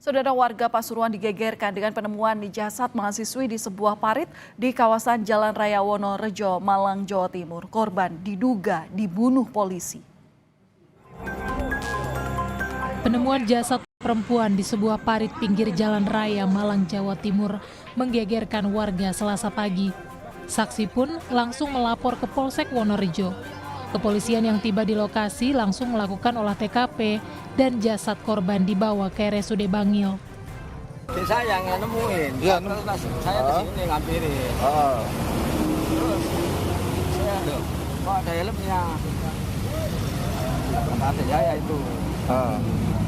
Saudara, warga Pasuruan digegerkan dengan penemuan jasad mahasiswi di sebuah parit di kawasan Jalan Raya Wonorejo, Malang, Jawa Timur. Korban diduga dibunuh polisi. Penemuan jasad perempuan di sebuah parit pinggir Jalan Raya Malang, Jawa Timur menggegerkan warga Selasa pagi. Saksi pun langsung melapor ke Polsek Wonorejo. Kepolisian yang tiba di lokasi langsung melakukan olah TKP dan jasad korban dibawa ke RSUD Bangil. Saya yang nemuin, ya, saya kesini ngampirin. Terus saya kok ada helmnya, kata saya itu.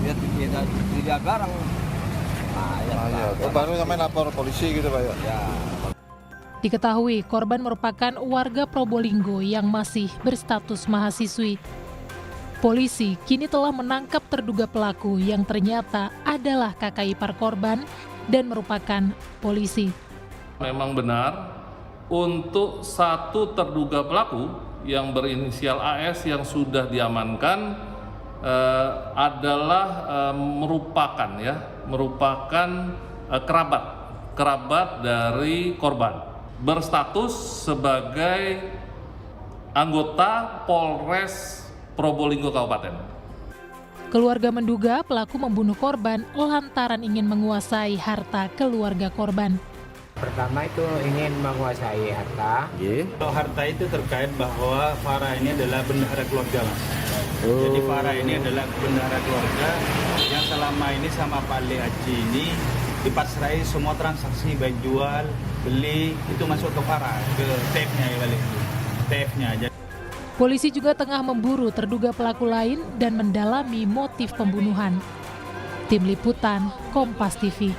Biar kita tidak bareng. Baru sampai lapor polisi gitu Pak ya? Ya. Diketahui korban merupakan warga Probolinggo yang masih berstatus mahasiswi. Polisi kini telah menangkap terduga pelaku yang ternyata adalah kakak ipar korban dan merupakan polisi. Memang benar untuk satu terduga pelaku yang berinisial AS yang sudah diamankan adalah merupakan kerabat dari korban, berstatus sebagai anggota Polres Probolinggo Kabupaten. Keluarga menduga pelaku membunuh korban lantaran ingin menguasai harta keluarga korban. Pertama itu ingin menguasai harta. Kalau harta itu terkait bahwa Farah ini adalah bendahara keluarga, Mas. Jadi Farah ini adalah bendahara keluarga yang selama ini sama Pak Le Haji ini dipasrai semua transaksi baik jual, beli itu masuk ke Farah, ke TF-nya ya balik. TF-nya aja. Polisi juga tengah memburu terduga pelaku lain dan mendalami motif pembunuhan. Tim Liputan, Kompas TV.